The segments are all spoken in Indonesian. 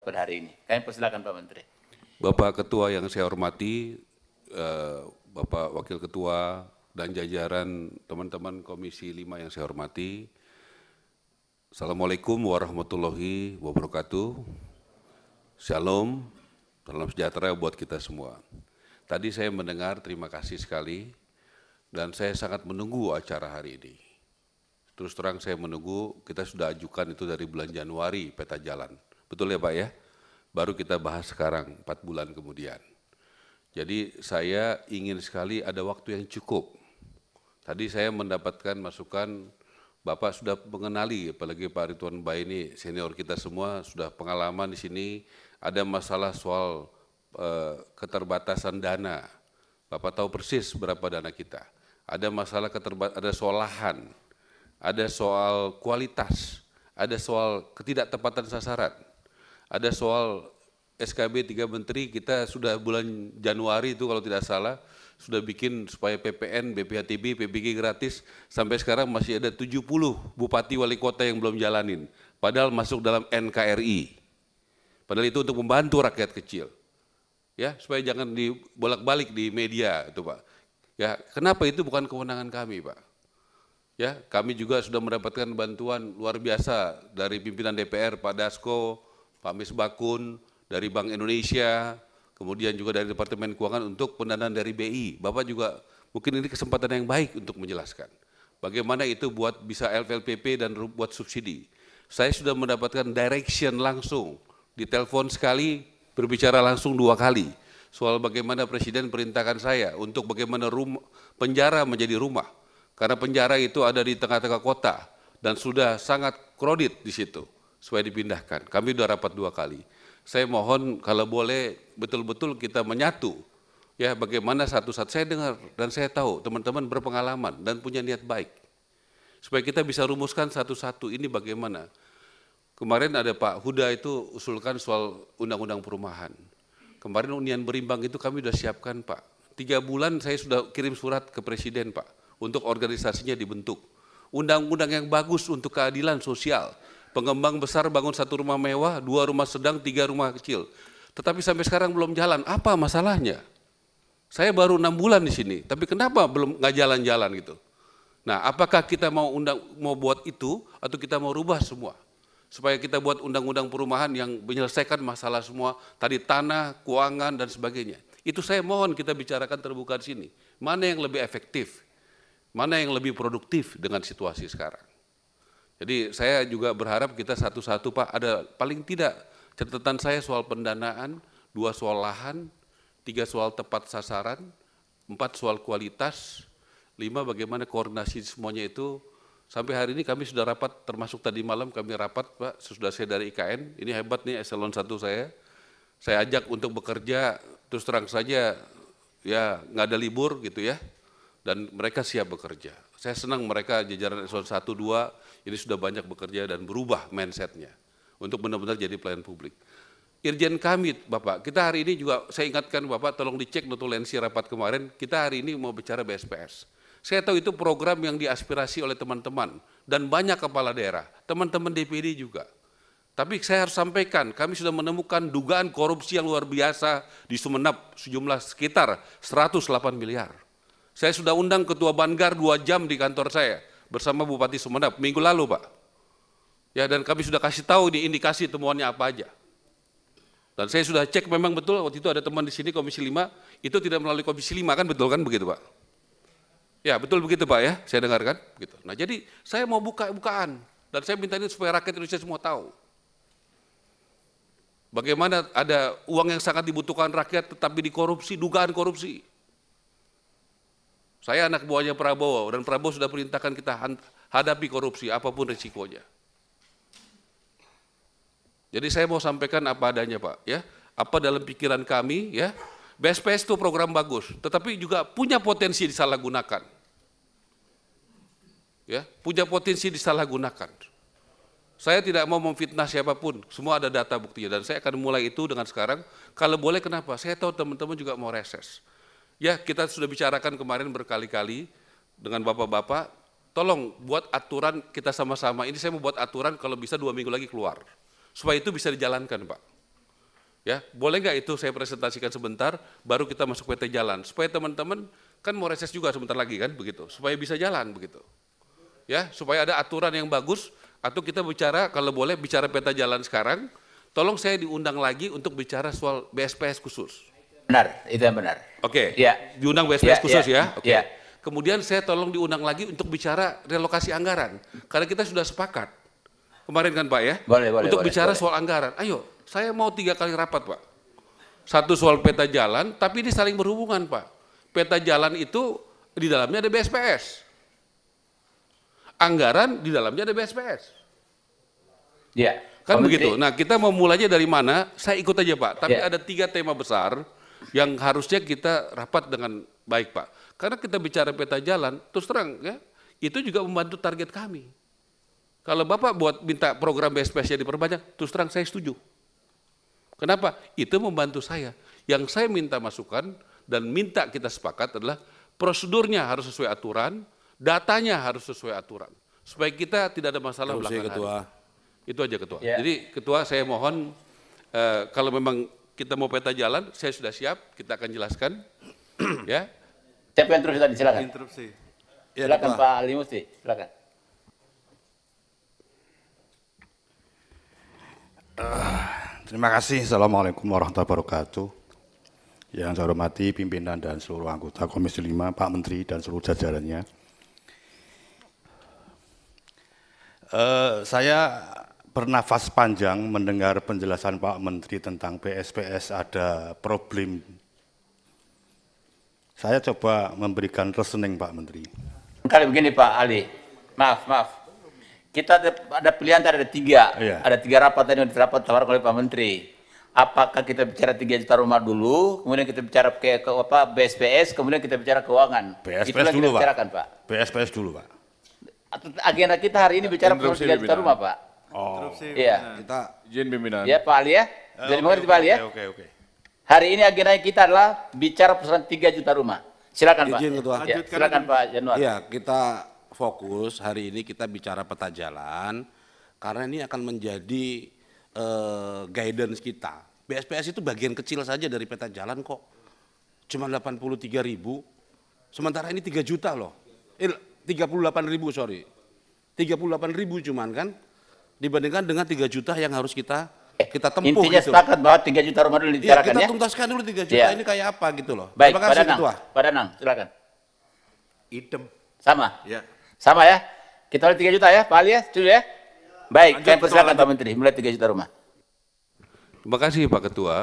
pada hari ini. Kami persilakan Pak Menteri. Bapak Ketua yang saya hormati, Bapak Wakil Ketua dan jajaran teman-teman Komisi 5 yang saya hormati. Assalamualaikum warahmatullahi wabarakatuh. Shalom, salam sejahtera buat kita semua. Tadi saya mendengar, terima kasih sekali, dan saya sangat menunggu acara hari ini. Terus terang saya menunggu, kita sudah ajukan itu dari bulan Januari peta jalan. Betul ya Pak ya? Baru kita bahas sekarang, 4 bulan kemudian. Jadi saya ingin sekali ada waktu yang cukup. Tadi saya mendapatkan masukan, Bapak sudah mengenali, apalagi Pak Ridwan Bae ini senior kita semua, sudah pengalaman di sini, ada masalah soal keterbatasan dana. Bapak tahu persis berapa dana kita. Ada masalah ada soal lahan, ada soal kualitas, ada soal ketidaktepatan sasaran. Ada soal SKB 3 Menteri, kita sudah bulan Januari itu kalau tidak salah, sudah bikin supaya PPN, BPHTB, PBG gratis, sampai sekarang masih ada 70 bupati wali kota yang belum jalanin, padahal masuk dalam NKRI. Padahal itu untuk membantu rakyat kecil. Ya, supaya jangan dibolak-balik di media itu Pak. Ya, kenapa itu bukan kewenangan kami Pak? Ya, kami juga sudah mendapatkan bantuan luar biasa dari pimpinan DPR, Pak Dasko, Pak Misbakun, dari Bank Indonesia, kemudian juga dari Departemen Keuangan untuk pendanaan dari BI. Bapak juga mungkin ini kesempatan yang baik untuk menjelaskan. Bagaimana itu buat bisa LPLPP dan buat subsidi. Saya sudah mendapatkan direction langsung, ditelepon sekali, berbicara langsung 2 kali. Soal bagaimana Presiden perintahkan saya untuk bagaimana penjara menjadi rumah. Karena penjara itu ada di tengah-tengah kota dan sudah sangat kredit di situ. Supaya dipindahkan. Kami sudah rapat 2 kali. Saya mohon kalau boleh betul-betul kita menyatu. Ya, bagaimana satu-satu saya dengar dan saya tahu teman-teman berpengalaman dan punya niat baik. Supaya kita bisa rumuskan satu-satu ini bagaimana. Kemarin ada Pak Huda itu usulkan soal undang-undang perumahan. Kemarin Unian Berimbang itu kami sudah siapkan Pak. 3 bulan saya sudah kirim surat ke Presiden Pak. Untuk organisasinya dibentuk. Undang-undang yang bagus untuk keadilan sosial. Pengembang besar bangun 1 rumah mewah, 2 rumah sedang, 3 rumah kecil. Tetapi sampai sekarang belum jalan. Apa masalahnya? Saya baru 6 bulan di sini, tapi kenapa belum nggak jalan-jalan gitu? Nah, apakah kita mau buat itu atau kita mau rubah semua? Supaya kita buat undang-undang perumahan yang menyelesaikan masalah semua, tadi tanah, keuangan dan sebagainya. Itu saya mohon kita bicarakan terbuka di sini. Mana yang lebih efektif? Mana yang lebih produktif dengan situasi sekarang? Jadi saya juga berharap kita satu-satu Pak, ada paling tidak catatan saya soal pendanaan, 2 soal lahan, 3 soal tepat sasaran, 4 soal kualitas, 5 bagaimana koordinasi semuanya itu. Sampai hari ini kami sudah rapat, termasuk tadi malam kami rapat Pak, sesudah saya dari IKN, ini hebat nih eselon 1 saya ajak untuk bekerja, terus terang saja ya nggak ada libur gitu ya, dan mereka siap bekerja. Saya senang mereka jajaran eselon 1, 2, ini sudah banyak bekerja dan berubah mindsetnya untuk benar-benar jadi pelayan publik. Irjen kami Bapak, kita hari ini juga saya ingatkan Bapak tolong dicek notulensi rapat kemarin, kita hari ini mau bicara BSPS. Saya tahu itu program yang diaspirasi oleh teman-teman dan banyak kepala daerah, teman-teman DPD juga. Tapi saya harus sampaikan, kami sudah menemukan dugaan korupsi yang luar biasa di Sumeneb sejumlah sekitar 108 miliar. Saya sudah undang Ketua Banggar 2 jam di kantor saya bersama Bupati Sumeneb minggu lalu Pak. Ya, dan kami sudah kasih tahu di indikasi temuannya apa aja. Dan saya sudah cek memang betul waktu itu ada teman di sini Komisi 5 itu tidak melalui Komisi 5 kan, betul kan begitu Pak? Ya betul begitu Pak ya, saya dengarkan. Gitu. Nah jadi saya mau bukaan dan saya minta ini supaya rakyat Indonesia semua tahu. Bagaimana ada uang yang sangat dibutuhkan rakyat tetapi dikorupsi, dugaan korupsi. Saya anak buahnya Prabowo dan Prabowo sudah perintahkan kita hadapi korupsi apapun risikonya. Jadi saya mau sampaikan apa adanya Pak, ya. Apa dalam pikiran kami, ya. BSPS itu program bagus, tetapi juga punya potensi disalahgunakan. Ya, punya potensi disalahgunakan. Saya tidak mau memfitnah siapapun, semua ada data buktinya dan saya akan mulai itu dengan sekarang. Kalau boleh kenapa? Saya tahu teman-teman juga mau reses. Ya, kita sudah bicarakan kemarin berkali-kali dengan bapak-bapak, tolong buat aturan kita sama-sama. Ini saya mau buat aturan kalau bisa 2 minggu lagi keluar. Supaya itu bisa dijalankan Pak. Ya, boleh nggak itu saya presentasikan sebentar, baru kita masuk peta jalan, supaya teman-teman kan mau reses juga sebentar lagi kan, begitu, supaya bisa jalan begitu. Ya, supaya ada aturan yang bagus, atau kita bicara kalau boleh bicara peta jalan sekarang, tolong saya diundang lagi untuk bicara soal BSPS khusus. Benar, itu yang benar. Oke, Ya. diundang BSPS Ya, khusus ya, ya. Oke. ya. Kemudian saya tolong diundang lagi untuk bicara relokasi anggaran, karena kita sudah sepakat kemarin kan Pak ya, Boleh, untuk boleh, bicara boleh. soal anggaran. Ayo, saya mau 3 kali rapat Pak. Satu soal peta jalan, tapi ini saling berhubungan Pak. Peta jalan itu di dalamnya ada BSPS. Anggaran di dalamnya ada BSPS. Ya. Kan Pak begitu. Menteri. Nah kita mau mulainya dari mana? Saya ikut aja Pak. Tapi Ya. ada 3 tema besar yang harusnya kita rapat dengan baik Pak. Karena kita bicara peta jalan, terus terang ya, itu juga membantu target kami. Kalau Bapak buat minta program BSPS-nya diperbanyak, terus terang saya setuju. Kenapa? Itu membantu saya. Yang saya minta masukan dan minta kita sepakat adalah prosedurnya harus sesuai aturan, datanya harus sesuai aturan. Supaya kita tidak ada masalah belakangan Ketua. hari. Itu aja Ketua. Ya. Jadi Ketua saya mohon kalau memang kita mau peta jalan, saya sudah siap, kita akan jelaskan. Ya. Siapa yang terus tadi? Silakan. Interupsi. Silakan Pak Ali Musti, silakan. Terima kasih. Assalamualaikum warahmatullahi wabarakatuh. Yang saya hormati pimpinan dan seluruh anggota Komisi 5, Pak Menteri dan seluruh jajarannya. Saya bernafas panjang mendengar penjelasan Pak Menteri tentang BSPS ada problem. Saya coba memberikan reasoning Pak Menteri. Kali begini Pak Ali, maaf. Kita ada pilihan tadi, ada 3. Iya. Ada 3 rapat tadi yang ditawarkan oleh Pak Menteri. Apakah kita bicara 3 juta rumah dulu, kemudian kita bicara ke BSPS, kemudian kita bicara keuangan. BSPS Itulah dulu kita Pak. bicarakan Pak. BSPS dulu Pak. Agenda kita hari ini bicara 3 juta rumah Pak. Oh, Iya. kita Izin pimpinan. Ya Pak Ali ya. Jadi mengerti Pak Ali ya. Oke. Hari ini agenda kita adalah bicara persoalan 3 juta rumah. Silakan Pak. Izin, Ketua. Ya, silakan Pak Januar. Iya, kita fokus hari ini kita bicara peta jalan karena ini akan menjadi guidance kita. BSPS itu bagian kecil saja dari peta jalan kok. Cuma 83.000. Sementara ini 3 juta loh. 38.000 sorry. 38.000 cuman kan dibandingkan dengan 3 juta yang harus kita tempuh. Intinya gitu. sepakat bahwa 3 juta rumah dulu Iya, dibicarakan kita ya. tuntaskan dulu 3 juta Iya. ini kayak apa gitu loh. Baik, Terima Pak kasih Danang. Ketua. Pak Danang, silakan. Idem. Sama. Ya. Sama ya. Kita mulai 3 juta ya, Pak Ali ya. Setuju ya? Baik, Lanjut, kami Ketua, persilakan lanjut. Pak Menteri mulai 3 juta rumah. Terima kasih Pak Ketua.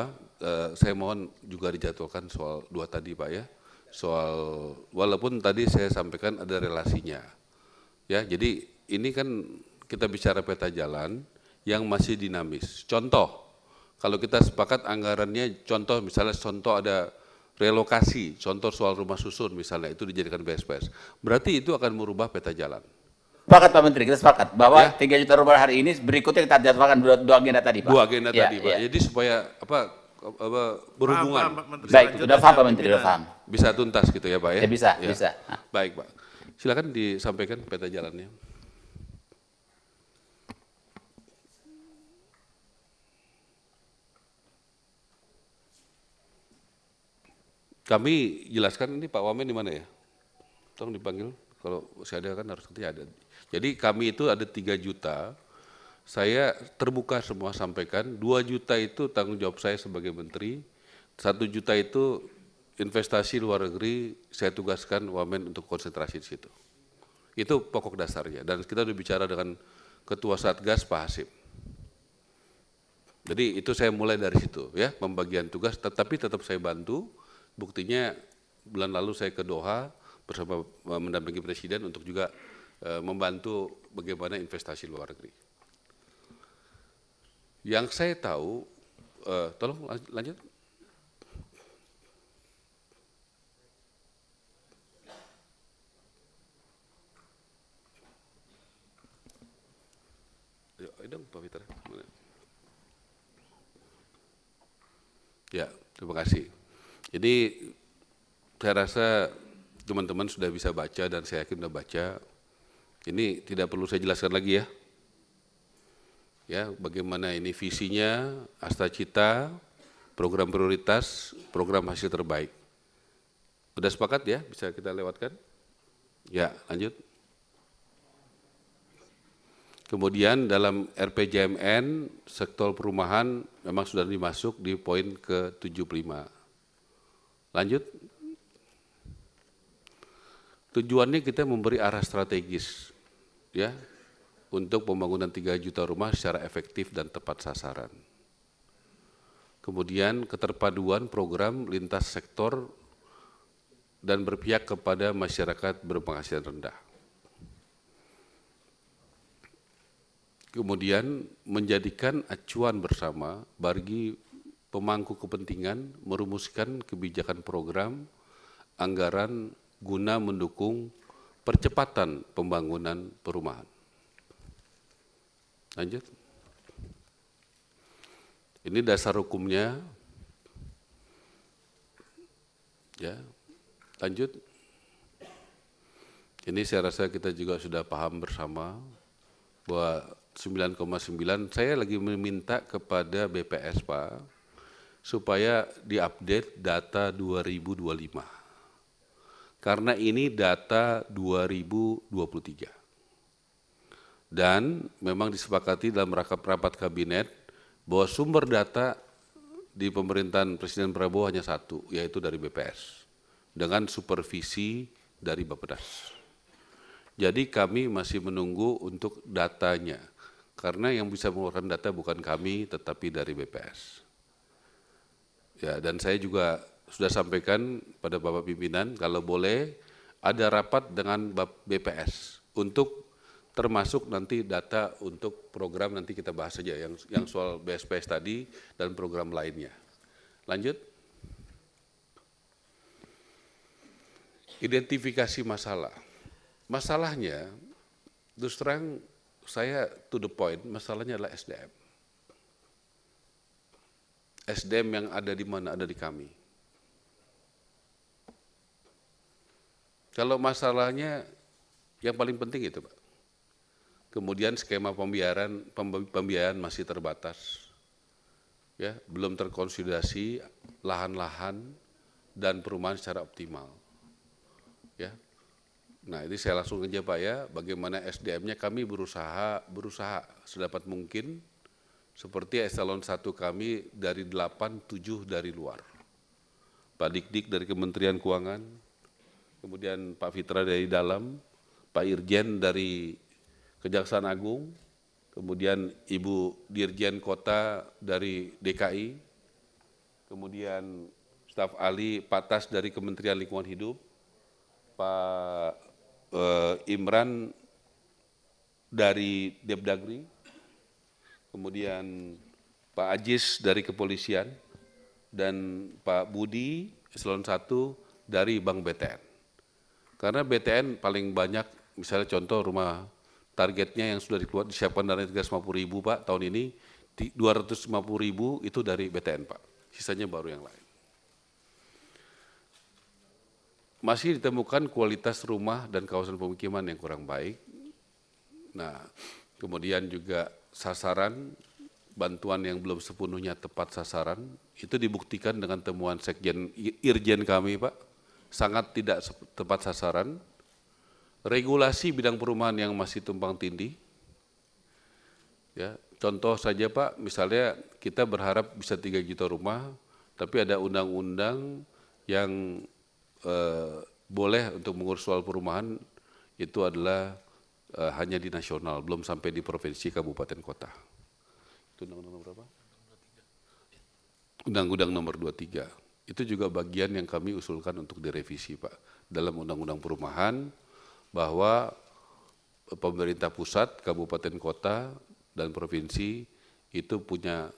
Saya mohon juga dijadwalkan soal 2 tadi Pak ya. Soal walaupun tadi saya sampaikan ada relasinya. Ya, jadi ini kan kita bicara peta jalan yang masih dinamis. Contoh, kalau kita sepakat anggarannya contoh ada relokasi, contoh soal rumah susun misalnya itu dijadikan BSPS. Berarti itu akan merubah peta jalan. Sepakat Pak Menteri, kita sepakat bahwa Ya. 3 juta rumah hari ini berikutnya kita jadwalkan dua agenda tadi Pak. 2 agenda Ya, tadi Pak. ya. Jadi supaya berhubungan. Baik, sudah paham Pak Menteri, sudah paham. Bisa tuntas gitu ya Pak ya? Ya, bisa. Nah. Baik Pak. Silakan disampaikan peta jalannya. Kami jelaskan ini Pak Wamen di mana ya? Tolong dipanggil, kalau saya ada kan harus nanti ada. Jadi kami itu ada 3 juta, saya terbuka semua sampaikan, 2 juta itu tanggung jawab saya sebagai menteri, 1 juta itu investasi luar negeri, saya tugaskan Wamen untuk konsentrasi di situ. Itu pokok dasarnya, dan kita sudah bicara dengan Ketua Satgas Pak Hasim. Jadi itu saya mulai dari situ ya, pembagian tugas, tetapi tetap saya bantu. Buktinya bulan lalu saya ke Doha bersama mendampingi Presiden untuk juga membantu bagaimana investasi luar negeri. Yang saya tahu, tolong lanjut. Ayo dong Pak Fitra. Ya, terima kasih. Jadi saya rasa teman-teman sudah bisa baca dan saya yakin sudah baca. Ini tidak perlu saya jelaskan lagi ya. Ya, bagaimana ini visinya, asta cita, program prioritas, program hasil terbaik. Sudah sepakat ya? Bisa kita lewatkan? Ya, lanjut. Kemudian dalam RPJMN, sektor perumahan memang sudah dimasuk di poin ke-75. Lanjut. Tujuannya kita memberi arah strategis ya untuk pembangunan 3 juta rumah secara efektif dan tepat sasaran. Kemudian keterpaduan program lintas sektor dan berpihak kepada masyarakat berpenghasilan rendah. Kemudian menjadikan acuan bersama bagi pemangku kepentingan merumuskan kebijakan program anggaran guna mendukung percepatan pembangunan perumahan. Lanjut. Ini dasar hukumnya. Ya. Lanjut. Ini saya rasa kita juga sudah paham bersama bahwa 9,9 saya lagi meminta kepada BPS Pak supaya diupdate data 2025 karena ini data 2023 dan memang disepakati dalam rapat kabinet bahwa sumber data di pemerintahan Presiden Prabowo hanya satu yaitu dari BPS dengan supervisi dari Bappedas. Jadi kami masih menunggu untuk datanya. Karena yang bisa mengeluarkan data bukan kami, tetapi dari BPS. Ya, dan saya juga sudah sampaikan pada Bapak Pimpinan, kalau boleh ada rapat dengan BPS untuk termasuk nanti data untuk program nanti kita bahas saja yang soal BSPS tadi dan program lainnya. Lanjut. Identifikasi masalah. Masalahnya, terus terang saya to the point, masalahnya adalah SDM. SDM yang ada di mana? Ada di kami. Kalau masalahnya yang paling penting itu Pak. Kemudian skema pembiayaan masih terbatas. Ya, belum terkonsolidasi lahan-lahan dan perumahan secara optimal. Ya. Nah ini saya langsung aja Pak ya, bagaimana SDM-nya kami berusaha sedapat mungkin seperti eselon 1 kami dari 8, 7 dari luar. Pak Dik dari Kementerian Keuangan, kemudian Pak Fitra dari dalam, Pak Irjen dari Kejaksaan Agung, kemudian Ibu Dirjen Kota dari DKI, kemudian staf ahli Pak Tas dari Kementerian Lingkungan Hidup, Pak Imran dari Depdagri, kemudian Pak Ajis dari Kepolisian, dan Pak Budi eselon 1 dari Bank BTN. Karena BTN paling banyak, misalnya contoh rumah targetnya yang sudah disiapkan dari 350.000 Pak, tahun ini 250.000 itu dari BTN Pak, sisanya baru yang lain. Masih ditemukan kualitas rumah dan kawasan pemukiman yang kurang baik. Nah, kemudian juga sasaran bantuan yang belum sepenuhnya tepat sasaran, itu dibuktikan dengan temuan Sekjen Irjen kami Pak, sangat tidak tepat sasaran. Regulasi bidang perumahan yang masih tumpang tindih. Ya, contoh saja Pak, misalnya kita berharap bisa 3 juta rumah, tapi ada undang-undang yang boleh untuk mengurus soal perumahan itu adalah hanya di nasional, belum sampai di provinsi, kabupaten, kota. Itu undang-undang berapa? Undang-undang nomor 23. Itu juga bagian yang kami usulkan untuk direvisi Pak. Dalam undang-undang perumahan bahwa pemerintah pusat, kabupaten, kota, dan provinsi itu punya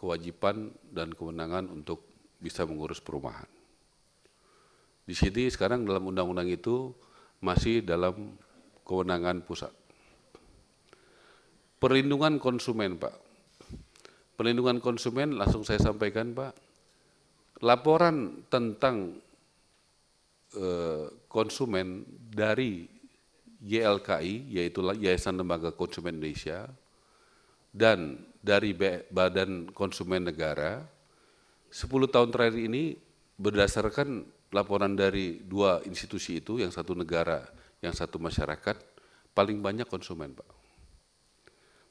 kewajiban dan kewenangan untuk bisa mengurus perumahan. Di sini sekarang dalam undang-undang itu masih dalam kewenangan pusat. Perlindungan konsumen Pak. Perlindungan konsumen langsung saya sampaikan Pak. Laporan tentang konsumen dari YLKI, yaitu Yayasan Lembaga Konsumen Indonesia, dan dari Badan Konsumen Negara, 10 tahun terakhir ini berdasarkan laporan dari dua institusi itu, yang satu negara, yang satu masyarakat, paling banyak konsumen, Pak.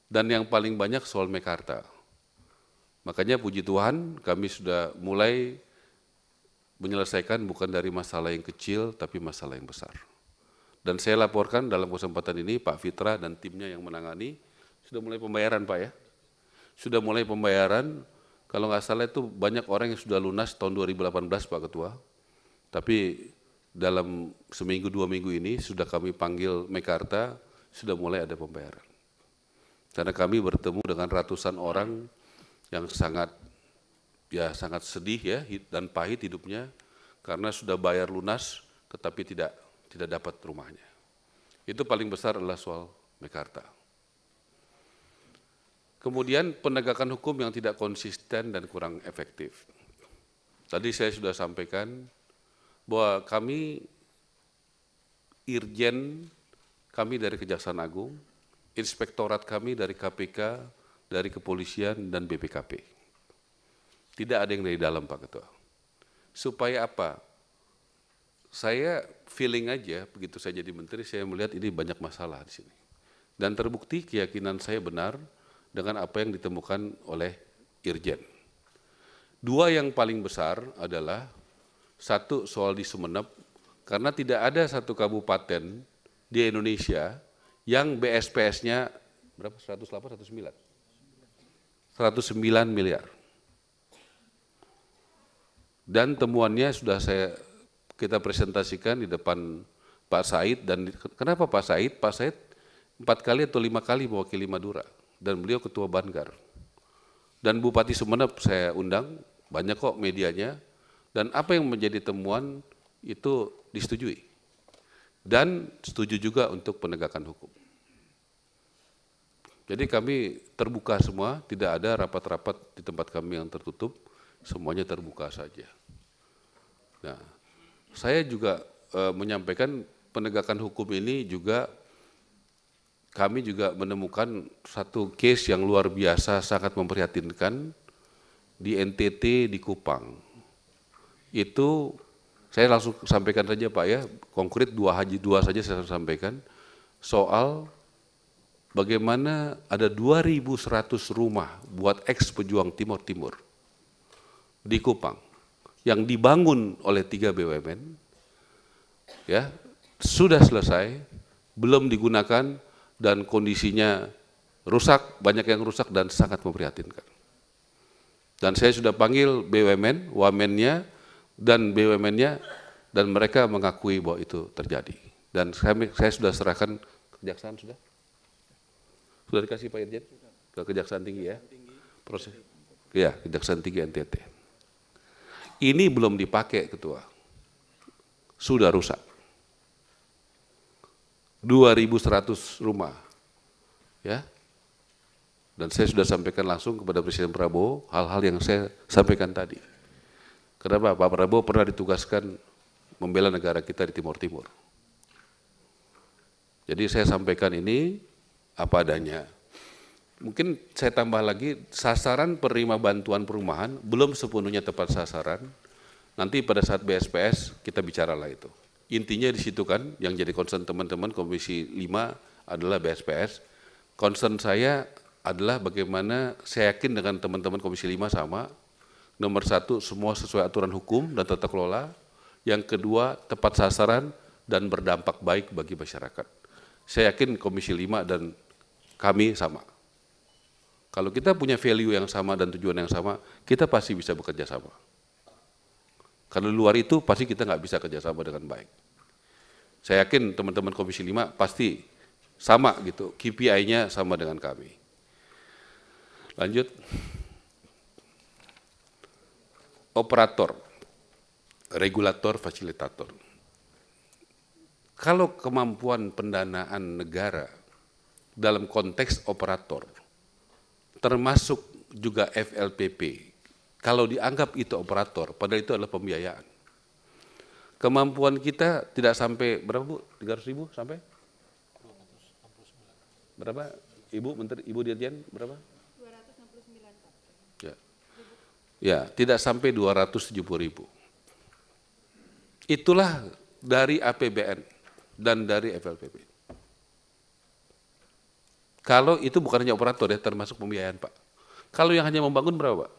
Dan yang paling banyak soal mekarta. Makanya puji Tuhan kami sudah mulai menyelesaikan bukan dari masalah yang kecil, tapi masalah yang besar. Dan saya laporkan dalam kesempatan ini Pak Fitra dan timnya yang menangani, sudah mulai pembayaran Pak ya. Sudah mulai pembayaran, kalau nggak salah itu banyak orang yang sudah lunas tahun 2018 Pak Ketua. Tapi dalam seminggu 2 minggu ini sudah kami panggil Mekarta, sudah mulai ada pembayaran. Karena kami bertemu dengan ratusan orang yang sangat sedih ya dan pahit hidupnya karena sudah bayar lunas tetapi tidak dapat rumahnya. Itu paling besar adalah soal Mekarta. Kemudian penegakan hukum yang tidak konsisten dan kurang efektif. Tadi saya sudah sampaikan bahwa kami Irjen kami dari Kejaksaan Agung, inspektorat kami dari KPK, dari Kepolisian dan BPKP. Tidak ada yang dari dalam Pak Ketua. Supaya apa? Saya feeling aja begitu saya jadi menteri, saya melihat ini banyak masalah di sini. Dan terbukti keyakinan saya benar dengan apa yang ditemukan oleh Irjen. Dua yang paling besar adalah satu soal di Sumeneb, karena tidak ada satu kabupaten di Indonesia yang BSPS-nya berapa? 108, 109? 109 miliar. Dan temuannya sudah kita presentasikan di depan Pak Said. Dan kenapa Pak Said? Pak Said 4 kali atau 5 kali mewakili Madura. Dan beliau ketua Banggar. Dan Bupati Sumeneb saya undang, banyak kok medianya. Dan apa yang menjadi temuan itu disetujui. Dan setuju juga untuk penegakan hukum. Jadi kami terbuka semua, tidak ada rapat-rapat di tempat kami yang tertutup, semuanya terbuka saja. Nah, saya juga menyampaikan penegakan hukum ini juga, kami juga menemukan satu case yang luar biasa sangat memprihatinkan di NTT di Kupang. Itu saya langsung sampaikan saja Pak ya, konkret dua saja saya sampaikan, soal bagaimana ada 2.100 rumah buat ex-pejuang Timur Timur di Kupang yang dibangun oleh 3 BUMN, ya sudah selesai, belum digunakan dan kondisinya rusak, banyak yang rusak dan sangat memprihatinkan. Dan saya sudah panggil BUMN, wamennya dan BUMN-nya dan mereka mengakui bahwa itu terjadi. Dan saya sudah serahkan kejaksaan sudah. Sudah dikasih Pak Irjen ke Kejaksaan Tinggi ya? Proses. Ya, Kejaksaan Tinggi NTT. Ini belum dipakai Ketua. Sudah rusak. 2.100 rumah. Ya. Dan saya sudah sampaikan langsung kepada Presiden Prabowo hal-hal yang saya sampaikan tadi. Kenapa? Pak Prabowo pernah ditugaskan membela negara kita di Timur Timur. Jadi saya sampaikan ini apa adanya. Mungkin saya tambah lagi, sasaran penerima bantuan perumahan belum sepenuhnya tepat sasaran. Nanti pada saat BSPS kita bicaralah itu. Intinya di situ kan, yang jadi concern teman-teman Komisi 5 adalah BSPS. Concern saya adalah bagaimana saya yakin dengan teman-teman Komisi 5 sama. Nomor 1, semua sesuai aturan hukum dan tata kelola. Yang kedua, tepat sasaran dan berdampak baik bagi masyarakat. Saya yakin Komisi 5 dan kami sama. Kalau kita punya value yang sama dan tujuan yang sama, kita pasti bisa bekerja sama. Kalau luar itu pasti kita nggak bisa kerjasama dengan baik. Saya yakin teman-teman Komisi 5 pasti sama gitu, KPI-nya sama dengan kami. Lanjut. Operator, regulator, fasilitator. Kalau kemampuan pendanaan negara dalam konteks operator, termasuk juga FLPP, kalau dianggap itu operator, padahal itu adalah pembiayaan. Kemampuan kita tidak sampai, berapa Bu? 300.000 sampai? Berapa? Ibu Menteri, Ibu Dirjen, berapa? 269 Pak. Ya. Ya, tidak sampai 270.000. Itulah dari APBN dan dari FLPP. Kalau itu bukan hanya operator ya, termasuk pembiayaan Pak. Kalau yang hanya membangun berapa Pak?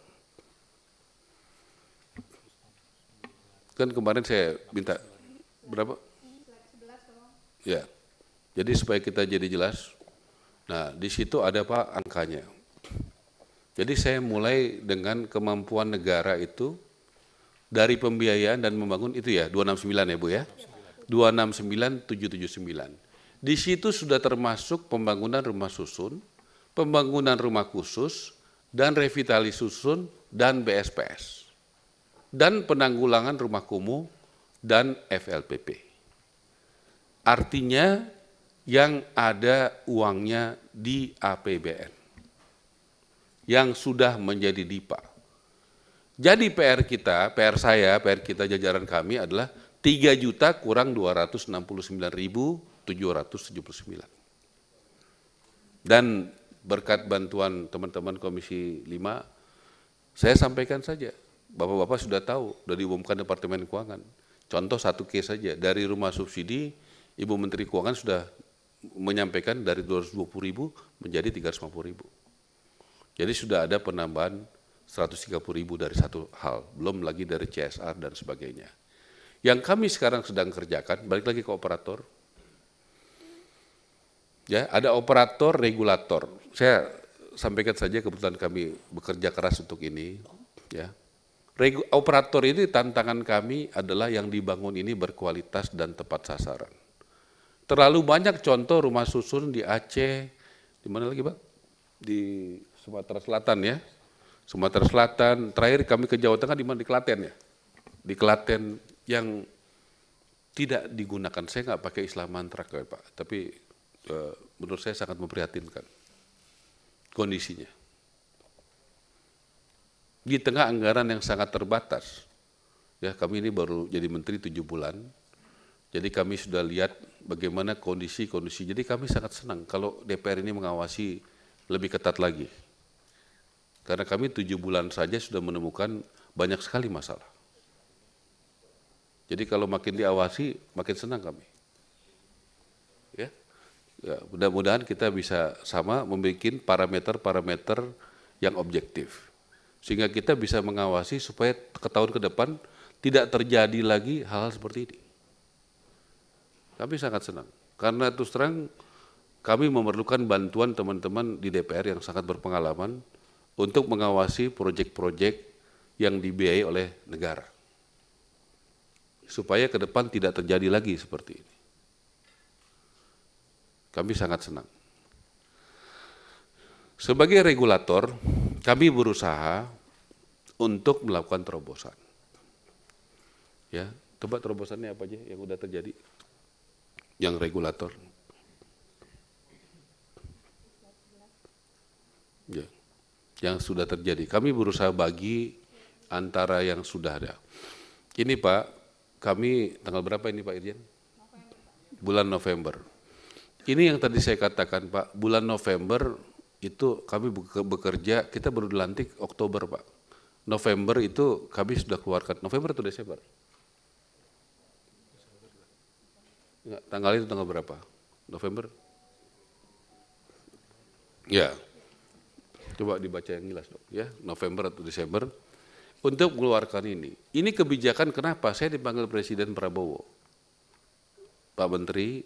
Kan kemarin saya minta berapa? Ya, jadi supaya kita jadi jelas. Nah, di situ ada Pak angkanya. Jadi saya mulai dengan kemampuan negara itu dari pembiayaan dan membangun itu ya 269 ya Bu ya. 269779. Di situ sudah termasuk pembangunan rumah susun, pembangunan rumah khusus dan revitalisasi susun dan BSPS. Dan penanggulangan rumah kumuh dan FLPP. Artinya yang ada uangnya di APBN. Yang sudah menjadi DIPA. Jadi PR kita, PR saya, PR kita jajaran kami adalah 3 juta kurang 269.779. Dan berkat bantuan teman-teman Komisi 5, saya sampaikan saja, Bapak-Bapak sudah tahu, sudah diumumkan Departemen Keuangan. Contoh satu case saja, dari rumah subsidi, Ibu Menteri Keuangan sudah menyampaikan dari 220.000 menjadi 350.000. Jadi sudah ada penambahan 130.000 dari satu hal, belum lagi dari CSR dan sebagainya. Yang kami sekarang sedang kerjakan, balik lagi ke operator. Ya, ada operator, regulator. Saya sampaikan saja kebetulan kami bekerja keras untuk ini. Ya, operator ini tantangan kami adalah yang dibangun ini berkualitas dan tepat sasaran. Terlalu banyak contoh rumah susun di Aceh, di mana lagi Pak? Di Sumatera Selatan ya. Sumatera Selatan, terakhir kami ke Jawa Tengah di mana? Di Klaten ya. Di Klaten yang tidak digunakan, saya nggak pakai istilah mantra Pak, tapi menurut saya sangat memprihatinkan kondisinya. Di tengah anggaran yang sangat terbatas, ya kami ini baru jadi menteri 7 bulan, jadi kami sudah lihat bagaimana kondisi-kondisi, jadi kami sangat senang kalau DPR ini mengawasi lebih ketat lagi. Karena kami 7 bulan saja sudah menemukan banyak sekali masalah. Jadi kalau makin diawasi, makin senang kami. Ya, mudah-mudahan kita bisa sama membuat parameter-parameter yang objektif. Sehingga kita bisa mengawasi supaya ke tahun ke depan tidak terjadi lagi hal-hal seperti ini. Kami sangat senang. Karena terus terang kami memerlukan bantuan teman-teman di DPR yang sangat berpengalaman untuk mengawasi proyek-proyek yang dibiayai oleh negara. Supaya ke depan tidak terjadi lagi seperti ini. Kami sangat senang. Sebagai regulator, kami berusaha untuk melakukan terobosan. Ya, coba terobosannya apa aja yang udah terjadi? Yang regulator. Ya, yang sudah terjadi. Kami berusaha bagi antara yang sudah ada. Ini Pak, kami tanggal berapa ini Pak Irjen? Bulan November. Ini yang tadi saya katakan Pak, bulan November itu kami bekerja, kita baru dilantik Oktober Pak. November itu kami sudah keluarkan, November atau Desember? Enggak, tanggal itu tanggal berapa? November? Ya, coba dibaca yang jelas dong ya, November atau Desember. Untuk mengeluarkan ini. Ini kebijakan kenapa saya dipanggil Presiden Prabowo. Pak Menteri,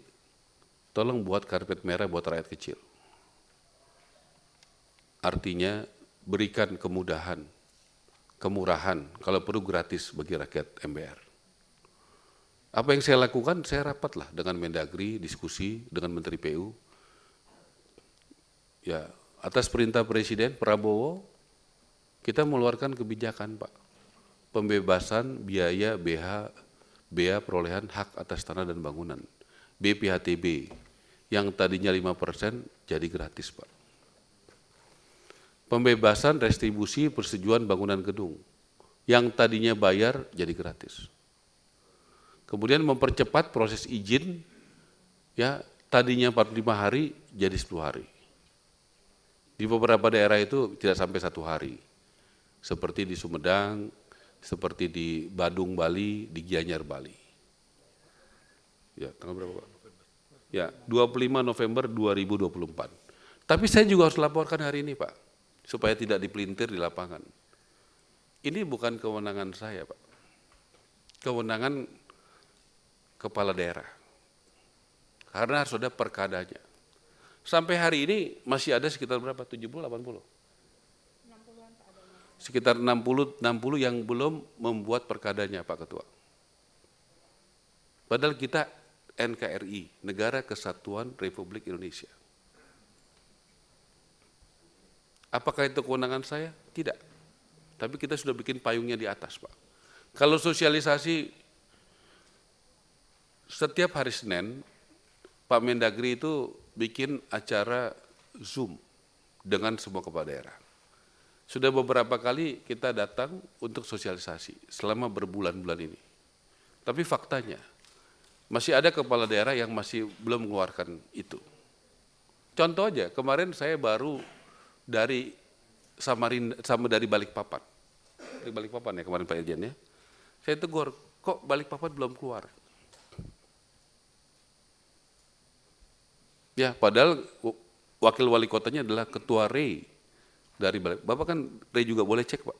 tolong buat karpet merah buat rakyat kecil. Artinya berikan kemudahan, kemurahan, kalau perlu gratis bagi rakyat MBR. Apa yang saya lakukan, saya rapatlah dengan Mendagri, diskusi dengan Menteri PU. Ya, atas perintah Presiden Prabowo, kita mengeluarkan kebijakan Pak, pembebasan biaya bea perolehan hak atas tanah dan bangunan, BPHTB, yang tadinya 5% jadi gratis Pak. Pembebasan restribusi persetujuan bangunan gedung, yang tadinya bayar jadi gratis. Kemudian mempercepat proses izin, ya tadinya 45 hari jadi 10 hari. Di beberapa daerah itu tidak sampai 1 hari. seperti di Sumedang, seperti di Badung, Bali, di Gianyar, Bali. Ya, tanggal berapa Pak? Ya, 25 November 2024. Tapi saya juga harus laporkan hari ini Pak, supaya tidak dipelintir di lapangan. Ini bukan kewenangan saya Pak, kewenangan kepala daerah. Karena harus ada perkadanya. Sampai hari ini masih ada sekitar berapa? 70, 80? Sekitar 60 yang belum membuat perkadanya Pak Ketua. Padahal kita NKRI, Negara Kesatuan Republik Indonesia. Apakah itu kewenangan saya? Tidak. Tapi kita sudah bikin payungnya di atas Pak. Kalau sosialisasi setiap hari Senin, Pak Mendagri itu bikin acara Zoom dengan semua kepala daerah. Sudah beberapa kali kita datang untuk sosialisasi selama berbulan-bulan ini. Tapi faktanya, masih ada kepala daerah yang masih belum mengeluarkan itu. Contoh aja, kemarin saya baru dari dari Balikpapan. Dari Balikpapan ya kemarin Pak Irjen ya. Saya tegur, kok Balikpapan belum keluar? Ya, padahal wakil wali kotanya adalah Ketua REI dari Balik. Bapak kan REI juga boleh cek Pak.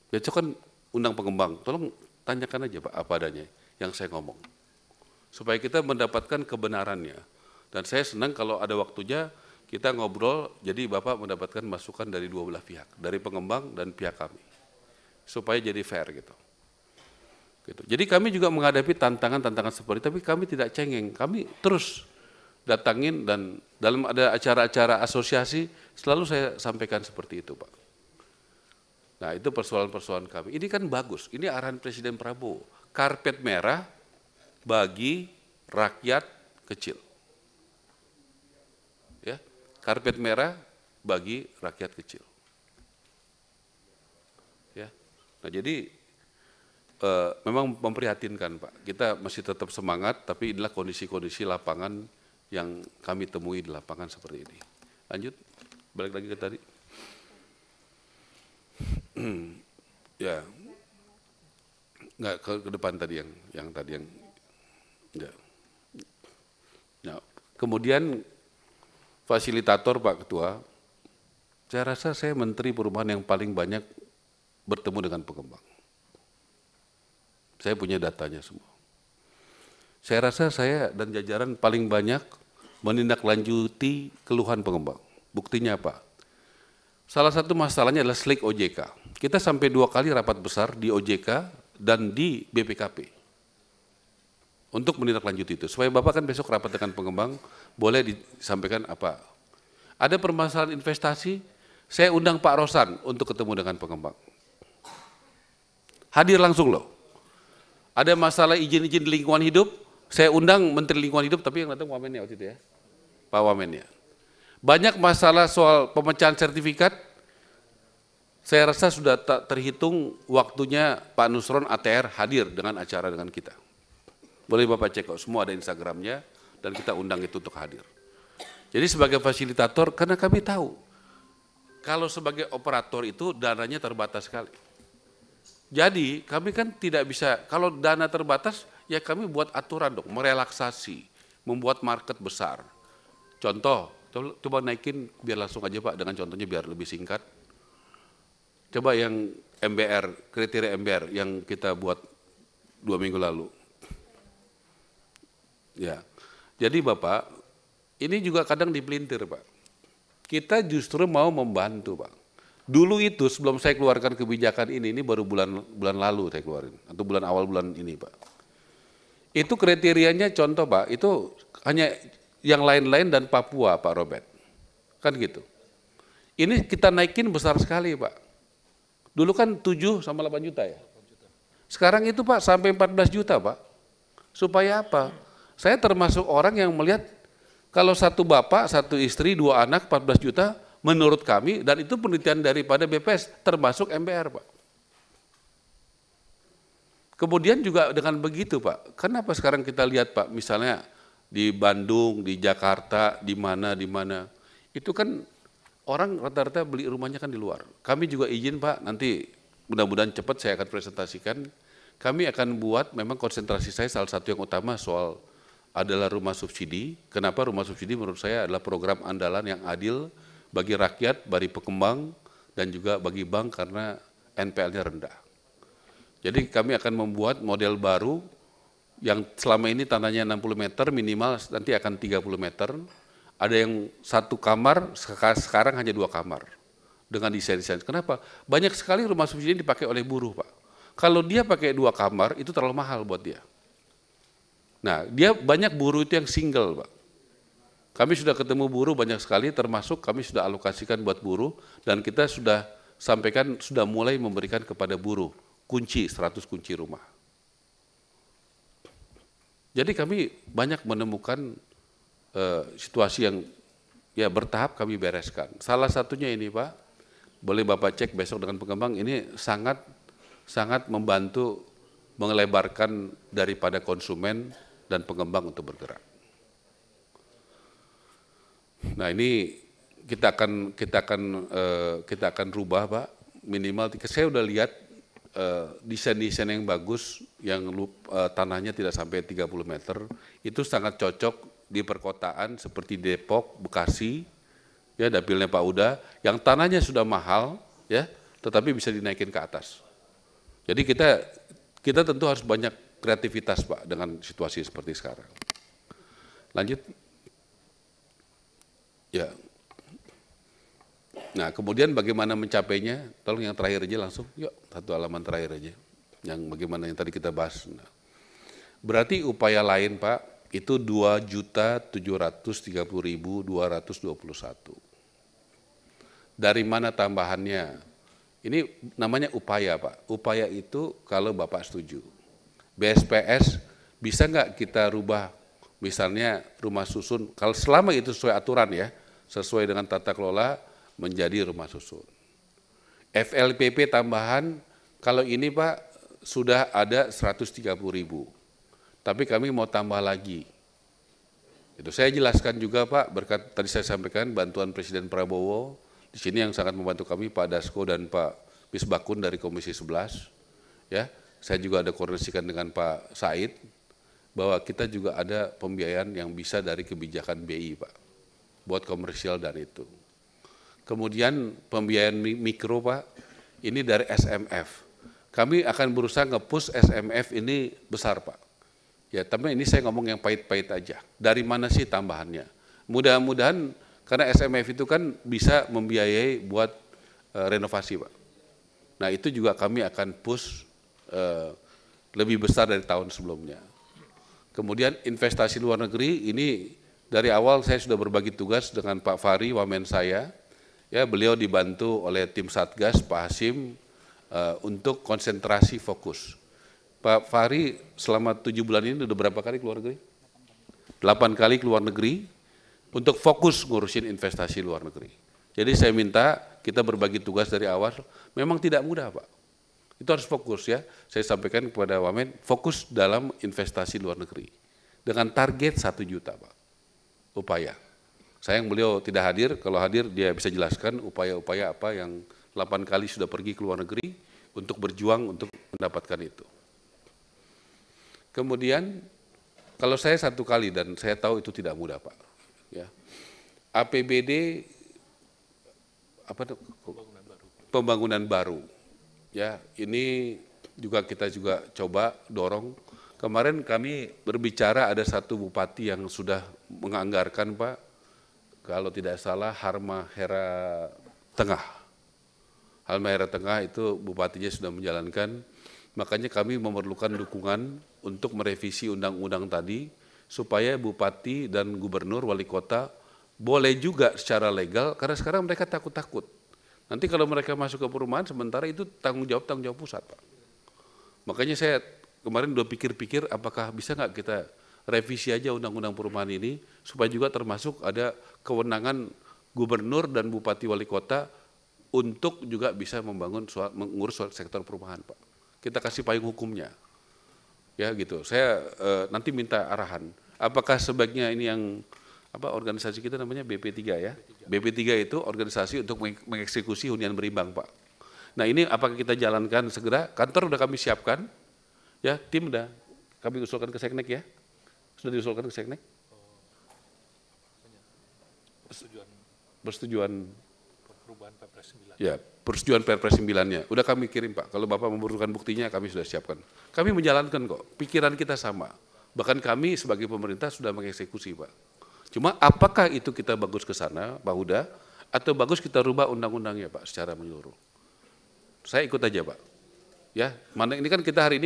Besok kan undang pengembang, tolong tanyakan aja Pak apa adanya yang saya ngomong. Supaya kita mendapatkan kebenarannya. Dan saya senang kalau ada waktunya kita ngobrol, jadi Bapak mendapatkan masukan dari dua belah pihak, dari pengembang dan pihak kami. Supaya jadi fair gitu. Jadi kami juga menghadapi tantangan-tantangan seperti itu, tapi kami tidak cengeng, kami terus datangin dan dalam ada acara-acara asosiasi selalu saya sampaikan seperti itu Pak. Nah itu persoalan-persoalan kami. Ini kan bagus, ini arahan Presiden Prabowo. Karpet merah bagi rakyat kecil. Ya, karpet merah bagi rakyat kecil. Ya, nah jadi memang memprihatinkan Pak. Kita masih tetap semangat, tapi inilah kondisi-kondisi lapangan yang kami temui di lapangan seperti ini. Lanjut, balik lagi ke tadi. Ya, nggak ke depan tadi yang tadi yang. Ya. Nah, kemudian fasilitator Pak Ketua, saya rasa saya Menteri Perumahan yang paling banyak bertemu dengan pengembang. Saya punya datanya semua. Saya rasa saya dan jajaran paling banyak menindaklanjuti keluhan pengembang. Buktinya apa? Salah satu masalahnya adalah SLIK OJK. Kita sampai 2 kali rapat besar di OJK dan di BPKP untuk menindaklanjuti itu. Supaya Bapak kan besok rapat dengan pengembang, boleh disampaikan apa. Ada permasalahan investasi, saya undang Pak Rosan untuk ketemu dengan pengembang. Hadir langsung loh. Ada masalah izin-izin di lingkungan hidup, saya undang Menteri Lingkungan Hidup, tapi yang datang Wamennya waktu itu ya, Pak Wamennya. Banyak masalah soal pemecahan sertifikat, saya rasa sudah tak terhitung waktunya Pak Nusron ATR hadir dengan acara dengan kita. Boleh Bapak cek kok, semua ada Instagramnya, dan kita undang itu untuk hadir. Jadi sebagai fasilitator, karena kami tahu, kalau sebagai operator itu dananya terbatas sekali. Jadi kami kan tidak bisa, kalau dana terbatas ya kami buat aturan dong, merelaksasi, membuat market besar. Contoh, coba naikin biar langsung aja Pak dengan contohnya biar lebih singkat. Coba yang MBR, kriteria MBR yang kita buat 2 minggu lalu. Ya, jadi Bapak, ini juga kadang dipelintir Pak. Kita justru mau membantu Pak. Dulu itu sebelum saya keluarkan kebijakan ini baru bulan lalu saya keluarin, atau bulan awal bulan ini Pak. Itu kriterianya contoh Pak, itu hanya yang lain-lain dan Papua Pak Robert, kan gitu. Ini kita naikin besar sekali Pak. Dulu kan 7 sama 8 juta ya. Sekarang itu Pak sampai 14 juta Pak. Supaya apa? Saya termasuk orang yang melihat kalau satu bapak, satu istri, 2 anak 14 juta, menurut kami, dan itu penelitian daripada BPS, termasuk MBR Pak. Kemudian juga dengan begitu Pak, kenapa sekarang kita lihat Pak, misalnya di Bandung, di Jakarta, di mana, itu kan orang rata-rata beli rumahnya kan di luar. Kami juga izin Pak, nanti mudah-mudahan cepat saya akan presentasikan. Kami akan buat, memang konsentrasi saya salah satu yang utama soal adalah rumah subsidi. Kenapa rumah subsidi menurut saya adalah program andalan yang adil bagi rakyat, bagi pengembang, dan juga bagi bank karena NPL-nya rendah. Jadi kami akan membuat model baru yang selama ini tanahnya 60 meter, minimal nanti akan 30 meter. Ada yang satu kamar, sekarang hanya 2 kamar dengan desain-desain. Kenapa? Banyak sekali rumah subsidi dipakai oleh buruh, Pak. Kalau dia pakai 2 kamar, itu terlalu mahal buat dia. Nah, dia banyak buruh itu yang single, Pak. Kami sudah ketemu buruh banyak sekali, termasuk kami sudah alokasikan buat buruh, dan kita sudah sampaikan, sudah mulai memberikan kepada buruh kunci, 100 kunci rumah. Jadi kami banyak menemukan situasi yang ya bertahap kami bereskan. Salah satunya ini Pak, boleh Bapak cek besok dengan pengembang, ini sangat membantu melebarkan daripada konsumen dan pengembang untuk bergerak. Nah ini kita akan rubah Pak, minimal saya udah lihat desain-desain yang bagus yang tanahnya tidak sampai 30 meter itu sangat cocok di perkotaan seperti Depok, Bekasi, ya dapilnya Pak Uda, yang tanahnya sudah mahal, ya, tetapi bisa dinaikin ke atas. Jadi kita tentu harus banyak kreativitas Pak dengan situasi seperti sekarang. Lanjut. Ya. Nah, kemudian bagaimana mencapainya? Tolong yang terakhir aja langsung. Yuk, satu halaman terakhir aja. Yang bagaimana yang tadi kita bahas. Nah, berarti upaya lain Pak, itu 2.730.221. Dari mana tambahannya? Ini namanya upaya Pak. Upaya itu kalau Bapak setuju. BSPS bisa nggak kita rubah misalnya rumah susun, kalau selama itu sesuai aturan ya, sesuai dengan tata kelola menjadi rumah susun. FLPP tambahan, kalau ini Pak sudah ada 130.000. Tapi kami mau tambah lagi. Itu saya jelaskan juga Pak, berkat tadi saya sampaikan bantuan Presiden Prabowo, di sini yang sangat membantu kami Pak Dasko dan Pak Misbakun dari Komisi 11. Ya, saya juga ada koordinasikan dengan Pak Said bahwa kita juga ada pembiayaan yang bisa dari kebijakan BI Pak, buat komersial dan itu. Kemudian pembiayaan mikro Pak, ini dari SMF. Kami akan berusaha nge-push SMF ini besar Pak. Ya, tapi ini saya ngomong yang pahit-pahit aja. Dari mana sih tambahannya? Mudah-mudahan karena SMF itu kan bisa membiayai buat renovasi, Pak. Nah, itu juga kami akan push lebih besar dari tahun sebelumnya. Kemudian investasi luar negeri ini dari awal saya sudah berbagi tugas dengan Pak Fahri, wamen saya. Ya, beliau dibantu oleh tim Satgas, Pak Hasim untuk konsentrasi fokus. Pak Fahri selama 7 bulan ini udah berapa kali keluar negeri? 8 kali keluar negeri untuk fokus ngurusin investasi luar negeri. Jadi saya minta kita berbagi tugas dari awal, memang tidak mudah Pak. Itu harus fokus ya, saya sampaikan kepada Wamen, fokus dalam investasi luar negeri. Dengan target 1 juta Pak, upaya. Sayang beliau tidak hadir, kalau hadir dia bisa jelaskan upaya-upaya apa yang 8 kali sudah pergi ke luar negeri untuk berjuang untuk mendapatkan itu. Kemudian kalau saya 1 kali dan saya tahu itu tidak mudah Pak, ya APBD apa pembangunan baru, ya ini juga kita juga coba dorong. Kemarin kami berbicara ada 1 bupati yang sudah menganggarkan Pak, kalau tidak salah Halmahera Tengah. Halmahera Tengah itu bupatinya sudah menjalankan. Makanya kami memerlukan dukungan untuk merevisi undang-undang tadi supaya bupati dan gubernur wali kota boleh juga secara legal karena sekarang mereka takut-takut. Nanti kalau mereka masuk ke perumahan sementara itu tanggung jawab pusat Pak. Makanya saya kemarin udah pikir-pikir apakah bisa nggak kita revisi aja undang-undang perumahan ini supaya juga termasuk ada kewenangan gubernur dan bupati wali kota untuk juga bisa mengurus sektor perumahan Pak. Kita kasih payung hukumnya, ya gitu. Saya nanti minta arahan. Apakah sebaiknya ini yang apa organisasi kita namanya BP3 ya. BP3 itu organisasi untuk mengeksekusi hunian berimbang, Pak. Nah, ini apakah kita jalankan segera? Kantor udah kami siapkan, ya, tim udah kami usulkan ke Seknek ya. Sudah diusulkan ke Seknek? Persetujuan perubahan Perpres 9. Ya, persetujuan Perpres 9-nya. Udah kami kirim, Pak. Kalau Bapak membutuhkan buktinya, kami sudah siapkan. Kami menjalankan kok. Pikiran kita sama. Bahkan kami sebagai pemerintah sudah mengeksekusi, Pak. Cuma apakah itu kita bagus ke sana, Pak Huda, atau bagus kita rubah undang-undangnya, Pak, secara menyeluruh? Saya ikut aja, Pak. Ya, mana ini kan kita hari ini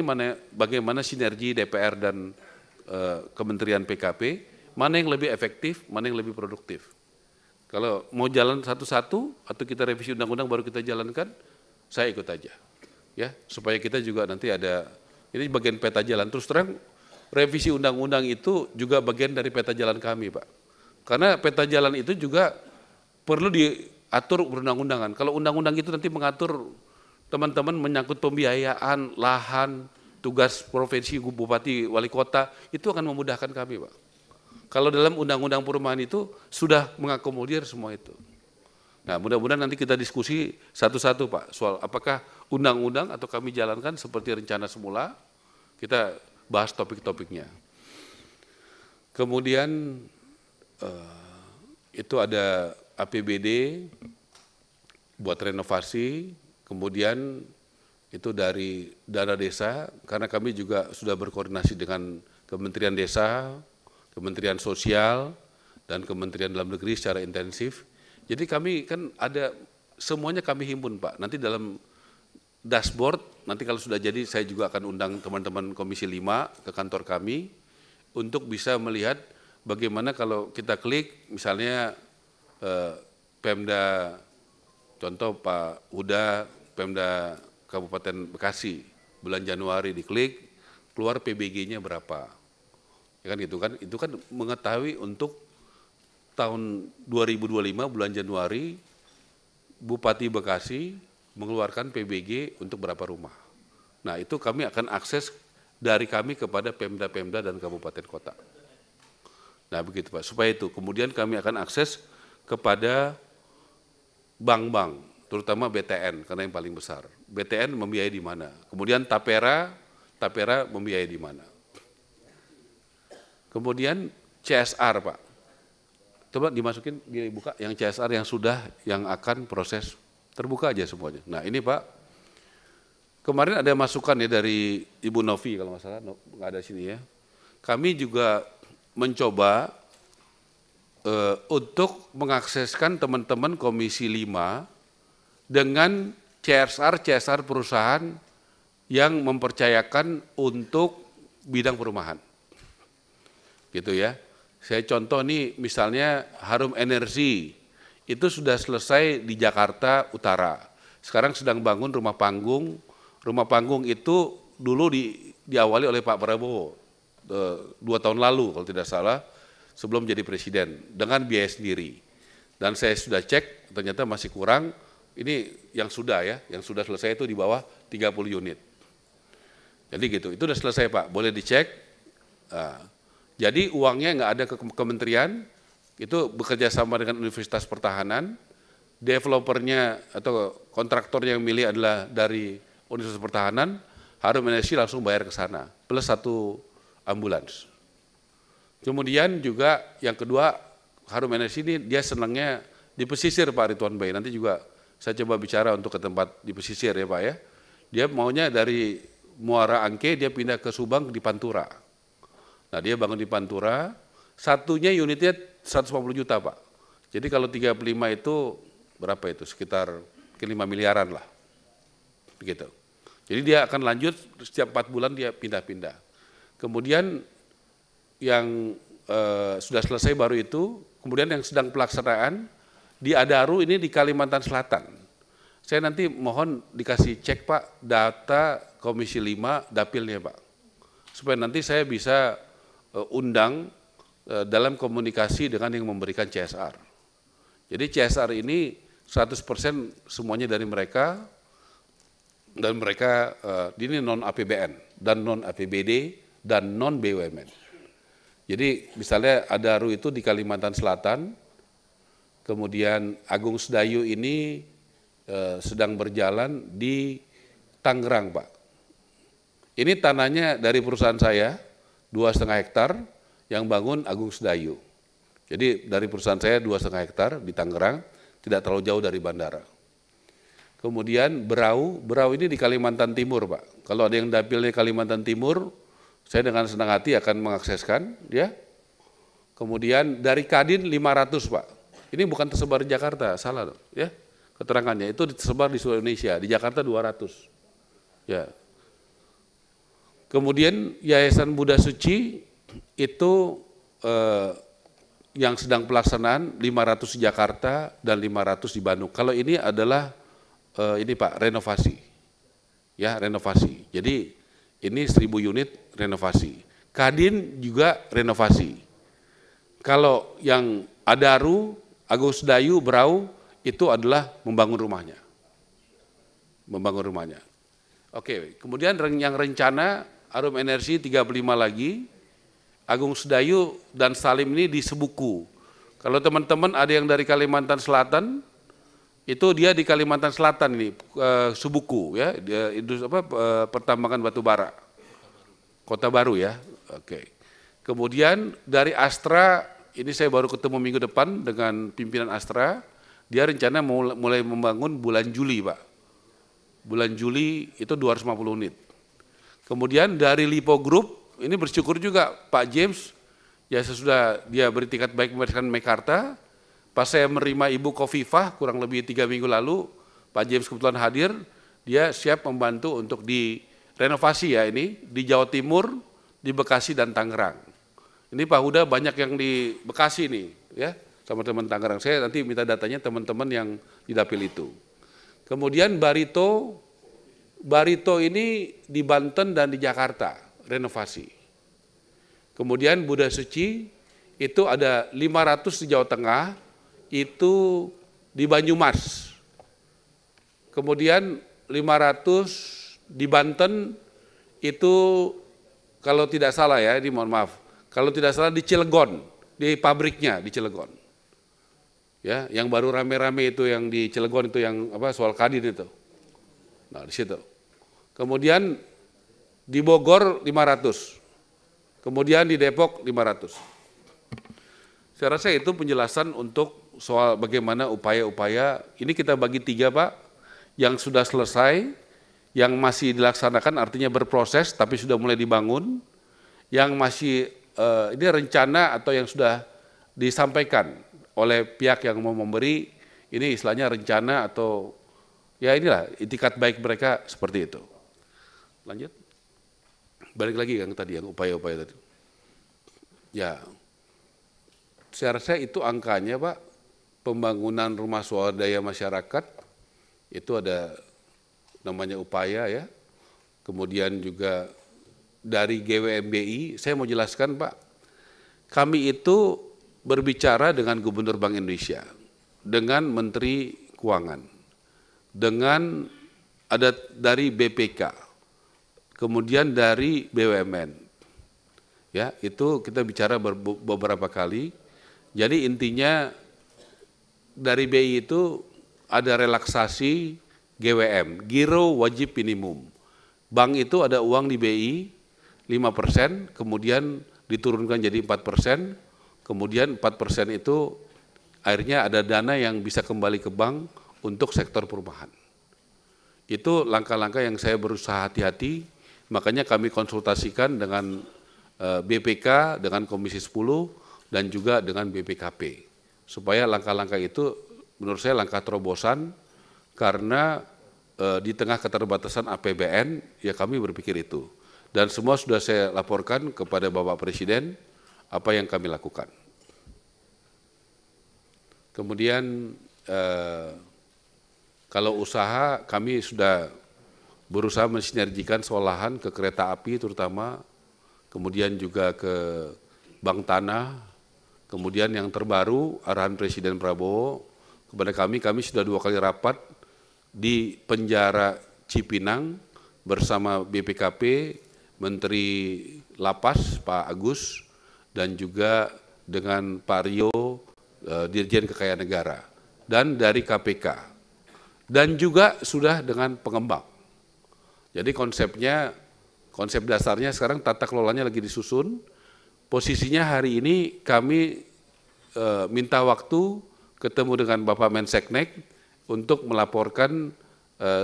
bagaimana sinergi DPR dan Kementerian PKP, mana yang lebih efektif, mana yang lebih produktif. Kalau mau jalan satu-satu atau kita revisi undang-undang baru kita jalankan, saya ikut aja. Ya, supaya kita juga nanti ada, ini bagian peta jalan. Terus terang, revisi undang-undang itu juga bagian dari peta jalan kami, Pak. Karena peta jalan itu juga perlu diatur perundang-undangan. Kalau undang-undang itu nanti mengatur teman-teman menyangkut pembiayaan, lahan, tugas provinsi, bupati, wali kota, itu akan memudahkan kami, Pak. Kalau dalam undang-undang perumahan itu sudah mengakomodir semua itu. Nah, mudah-mudahan nanti kita diskusi satu-satu, Pak, soal apakah undang-undang atau kami jalankan seperti rencana semula, kita bahas topik-topiknya. Kemudian itu ada APBD buat renovasi, kemudian itu dari dana desa, karena kami juga sudah berkoordinasi dengan Kementerian Desa, Kementerian Sosial, dan Kementerian Dalam Negeri secara intensif. Jadi kami kan ada, semuanya kami himpun, Pak. Nanti dalam dashboard, nanti kalau sudah jadi saya juga akan undang teman-teman Komisi 5 ke kantor kami untuk bisa melihat bagaimana kalau kita klik, misalnya Pemda, contoh Pak Huda, Pemda Kabupaten Bekasi, bulan Januari diklik, keluar PBG-nya berapa. Ya kan gitu kan, itu kan mengetahui untuk tahun 2025 bulan Januari, Bupati Bekasi mengeluarkan PBG untuk berapa rumah. Nah, itu kami akan akses dari kami kepada Pemda-Pemda dan Kabupaten Kota. Nah, begitu Pak, supaya itu. Kemudian kami akan akses kepada bank-bank, terutama BTN, karena yang paling besar. BTN membiayai di mana? Kemudian Tapera membiayai di mana? Kemudian CSR, Pak. Coba dimasukin, dibuka yang CSR yang sudah, yang akan proses, terbuka aja semuanya. Nah ini Pak, kemarin ada masukan ya dari Ibu Novi kalau nggak salah, nggak ada sini ya. Kami juga mencoba untuk mengakseskan teman-teman Komisi 5 dengan CSR perusahaan yang mempercayakan untuk bidang perumahan. Gitu ya. Saya contoh nih misalnya Harum Energi, itu sudah selesai di Jakarta Utara. Sekarang sedang bangun rumah panggung. Rumah panggung itu dulu diawali oleh Pak Prabowo 2 tahun lalu kalau tidak salah, sebelum jadi presiden, dengan biaya sendiri. Dan saya sudah cek, ternyata masih kurang. Ini yang sudah ya, yang sudah selesai itu di bawah 30 unit. Jadi gitu, itu sudah selesai Pak, boleh dicek. Jadi uangnya nggak ada ke kementerian, itu bekerja sama dengan Universitas Pertahanan, developernya atau kontraktornya yang milih adalah dari Universitas Pertahanan, Harum Energi langsung bayar ke sana, plus 1 ambulans. Kemudian juga yang kedua, Harum Energi ini dia senangnya di pesisir Pak Ridwan Bay, nanti juga saya coba bicara untuk ke tempat di pesisir ya Pak ya. Dia maunya dari Muara Angke dia pindah ke Subang di Pantura. Nah dia bangun di Pantura, satunya unitnya 150 juta Pak. Jadi kalau 35 itu berapa itu? Sekitar 5 miliaran lah. Begitu. Jadi dia akan lanjut setiap 4 bulan dia pindah-pindah. Kemudian yang sudah selesai baru itu, kemudian yang sedang pelaksanaan di Adaru ini di Kalimantan Selatan. Saya nanti mohon dikasih cek Pak data Komisi 5 dapilnya Pak. Supaya nanti saya bisa undang dalam komunikasi dengan yang memberikan CSR. Jadi CSR ini 100% semuanya dari mereka, dan mereka ini non APBN dan non APBD dan non BUMN. Jadi misalnya Adaru itu di Kalimantan Selatan, kemudian Agung Sedayu ini sedang berjalan di Tangerang, Pak. Ini tanahnya dari perusahaan saya, 2,5 hektar, yang bangun Agung Sedayu. Jadi dari perusahaan saya 2,5 hektar di Tangerang, tidak terlalu jauh dari bandara. Kemudian Berau ini di Kalimantan Timur, Pak. Kalau ada yang dapilnya Kalimantan Timur, saya dengan senang hati akan mengakseskan, ya. Kemudian dari Kadin 500, Pak. Ini bukan tersebar di Jakarta, salah, ya. Keterangannya itu tersebar di seluruh Indonesia, di Jakarta 200. Ya. Kemudian Yayasan Buddha Suci itu yang sedang pelaksanaan 500 di Jakarta dan 500 di Bandung. Kalau ini adalah ini Pak, renovasi. Ya, renovasi. Jadi ini 1000 unit renovasi. Kadin juga renovasi. Kalau yang Adaru, Agung Sedayu, Berau itu adalah membangun rumahnya. Membangun rumahnya. Oke, kemudian yang rencana Arum Energi 35 lagi, Agung Sedayu dan Salim ini di Sebuku. Kalau teman-teman ada yang dari Kalimantan Selatan, itu dia di Kalimantan Selatan ini, Sebuku ya, pertambangan batu bara. Kota Baru ya. Oke. Kemudian dari Astra, ini saya baru ketemu minggu depan dengan pimpinan Astra, dia rencana mulai membangun bulan Juli, Pak. Bulan Juli itu 250 unit. Kemudian dari Lipo Group, ini bersyukur juga Pak James, ya sesudah dia beritikat baik memberikan Mekarta, pas saya menerima Ibu Khofifah kurang lebih 3 minggu lalu, Pak James kebetulan hadir, dia siap membantu untuk direnovasi ya ini, di Jawa Timur, di Bekasi dan Tangerang. Ini Pak Huda banyak yang di Bekasi nih, ya sama teman Tangerang. Saya nanti minta datanya teman-teman yang di dapil itu. Kemudian Barito ini di Banten dan di Jakarta, renovasi. Kemudian Buddha Suci itu ada 500 di Jawa Tengah, itu di Banyumas. Kemudian 500 di Banten itu kalau tidak salah ya, ini mohon maaf, kalau tidak salah di Cilegon, di pabriknya di Cilegon. Ya, yang baru rame-rame itu yang di Cilegon itu yang soal Kadin itu. Nah, di situ. Kemudian di Bogor 500. Kemudian di Depok 500. Saya rasa itu penjelasan untuk soal bagaimana upaya-upaya, ini kita bagi 3 Pak, yang sudah selesai, yang masih dilaksanakan artinya berproses tapi sudah mulai dibangun, yang masih ini rencana atau yang sudah disampaikan oleh pihak yang mau memberi, ini istilahnya rencana atau ya inilah itikat baik mereka seperti itu. Lanjut. Balik lagi yang tadi, yang upaya-upaya tadi. Ya, saya rasa itu angkanya Pak, pembangunan rumah swadaya masyarakat, itu ada namanya upaya ya. Kemudian juga dari GWMBI, saya mau jelaskan Pak, kami itu berbicara dengan Gubernur Bank Indonesia, dengan Menteri Keuangan, dengan ada dari BPK, kemudian dari BUMN. Ya, itu kita bicara beberapa kali. Jadi intinya dari BI itu ada relaksasi GWM, Giro Wajib Minimum. Bank itu ada uang di BI 5%, kemudian diturunkan jadi 4%, kemudian 4% itu akhirnya ada dana yang bisa kembali ke bank untuk sektor perumahan. Itu langkah-langkah yang saya berusaha hati-hati, makanya kami konsultasikan dengan BPK, dengan Komisi 10, dan juga dengan BPKP. Supaya langkah-langkah itu menurut saya langkah terobosan, karena di tengah keterbatasan APBN, ya kami berpikir itu. Dan semua sudah saya laporkan kepada Bapak Presiden, apa yang kami lakukan. Kemudian kalau usaha kami sudah berusaha mensinergikan soal lahan ke kereta api terutama, kemudian juga ke bank tanah, kemudian yang terbaru arahan Presiden Prabowo kepada kami sudah 2 kali rapat di penjara Cipinang bersama BPKP, Menteri Lapas Pak Agus, dan juga dengan Pak Rio, Dirjen Kekayaan Negara, dan dari KPK, dan juga sudah dengan pengembang. Jadi konsep dasarnya sekarang tata kelolanya lagi disusun. Posisinya hari ini kami minta waktu ketemu dengan Bapak Menseknek untuk melaporkan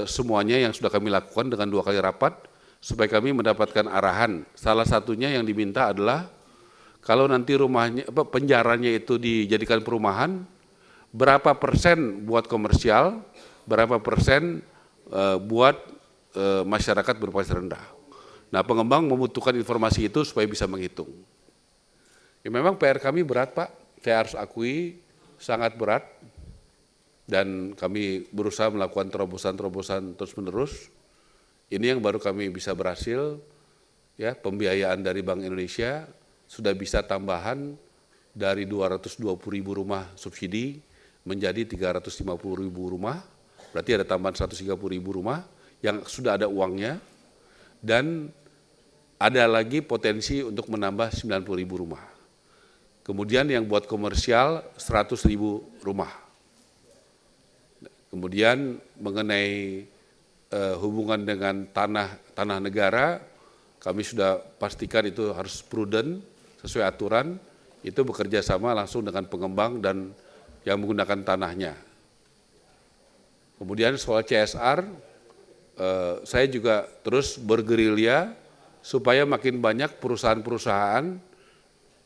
semuanya yang sudah kami lakukan dengan 2 kali rapat, supaya kami mendapatkan arahan. Salah satunya yang diminta adalah kalau nanti penjaranya itu dijadikan perumahan, berapa persen buat komersial, berapa persen buat masyarakat berpenghasilan rendah. Nah, pengembang membutuhkan informasi itu supaya bisa menghitung. Ya, memang PR kami berat, Pak. Saya harus akui sangat berat. Dan kami berusaha melakukan terobosan-terobosan terus-menerus. Ini yang baru kami bisa berhasil. Ya, pembiayaan dari Bank Indonesia sudah bisa tambahan dari 220.000 rumah subsidi menjadi 350.000 rumah. Berarti ada tambahan 130.000 rumah yang sudah ada uangnya. Dan ada lagi potensi untuk menambah 90.000 rumah. Kemudian yang buat komersial 100.000 rumah. Kemudian mengenai hubungan dengan tanah negara, kami sudah pastikan itu harus prudent, sesuai aturan, itu bekerja sama langsung dengan pengembang dan yang menggunakan tanahnya. Kemudian soal CSR, saya juga terus bergerilya supaya makin banyak perusahaan-perusahaan,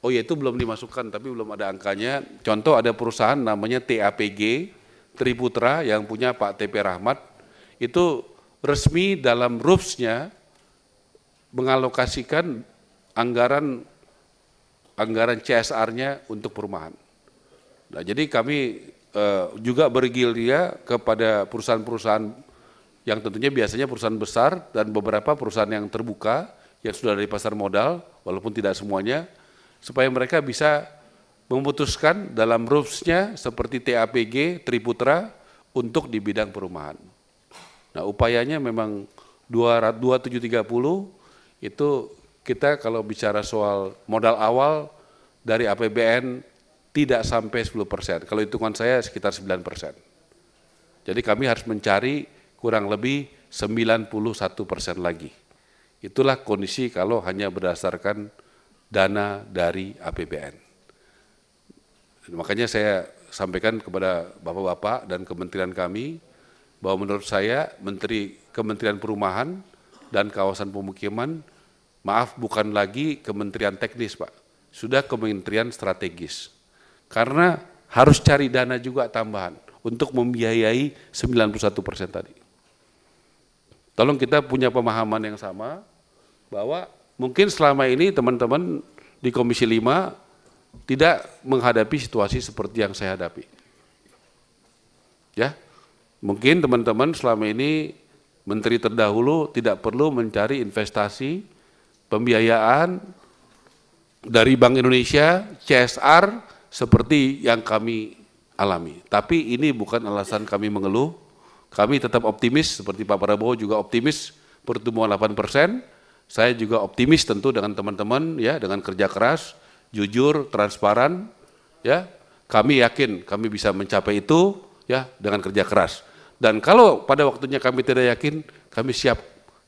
oh ya itu belum dimasukkan tapi belum ada angkanya. Contoh ada perusahaan namanya TAPG, Triputra yang punya Pak TP Rahmat, itu resmi dalam RUPS-nya mengalokasikan anggaran CSR-nya untuk perumahan. Nah, jadi kami juga bergerilya kepada perusahaan-perusahaan yang tentunya biasanya perusahaan besar dan beberapa perusahaan yang terbuka, yang sudah dari pasar modal, walaupun tidak semuanya, supaya mereka bisa memutuskan dalam RUPS-nya seperti TAPG, Triputra, untuk di bidang perumahan. Nah, upayanya memang 2730 itu kita kalau bicara soal modal awal dari APBN tidak sampai 10%. Kalau hitungan saya sekitar 9%. Jadi kami harus mencari kurang lebih 91% lagi. Itulah kondisi kalau hanya berdasarkan dana dari APBN. Makanya saya sampaikan kepada Bapak-Bapak dan kementerian kami bahwa menurut saya Kementerian Perumahan dan Kawasan Pemukiman, maaf bukan lagi kementerian teknis Pak, sudah kementerian strategis. Karena harus cari dana juga tambahan untuk membiayai 91% tadi. Tolong kita punya pemahaman yang sama bahwa mungkin selama ini teman-teman di Komisi 5 tidak menghadapi situasi seperti yang saya hadapi. Ya, mungkin teman-teman selama ini menteri terdahulu tidak perlu mencari investasi, pembiayaan dari Bank Indonesia, CSR seperti yang kami alami. Tapi ini bukan alasan kami mengeluh. Kami tetap optimis, seperti Pak Prabowo juga optimis pertumbuhan 8%. Saya juga optimis tentu dengan teman-teman ya, dengan kerja keras, jujur, transparan, ya. Kami yakin kami bisa mencapai itu ya dengan kerja keras. Dan kalau pada waktunya kami tidak yakin, kami siap.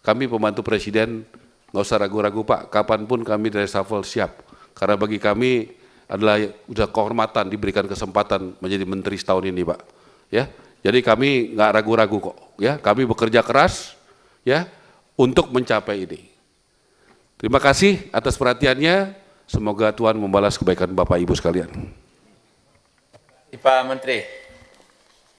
Kami pembantu presiden, nggak usah ragu-ragu Pak, kapanpun kami dari reshuffle siap. Karena bagi kami adalah udah kehormatan diberikan kesempatan menjadi menteri setahun ini Pak. Ya, jadi kami nggak ragu-ragu kok. Ya, kami bekerja keras ya untuk mencapai ini. Terima kasih atas perhatiannya. Semoga Tuhan membalas kebaikan Bapak Ibu sekalian. Pak Menteri.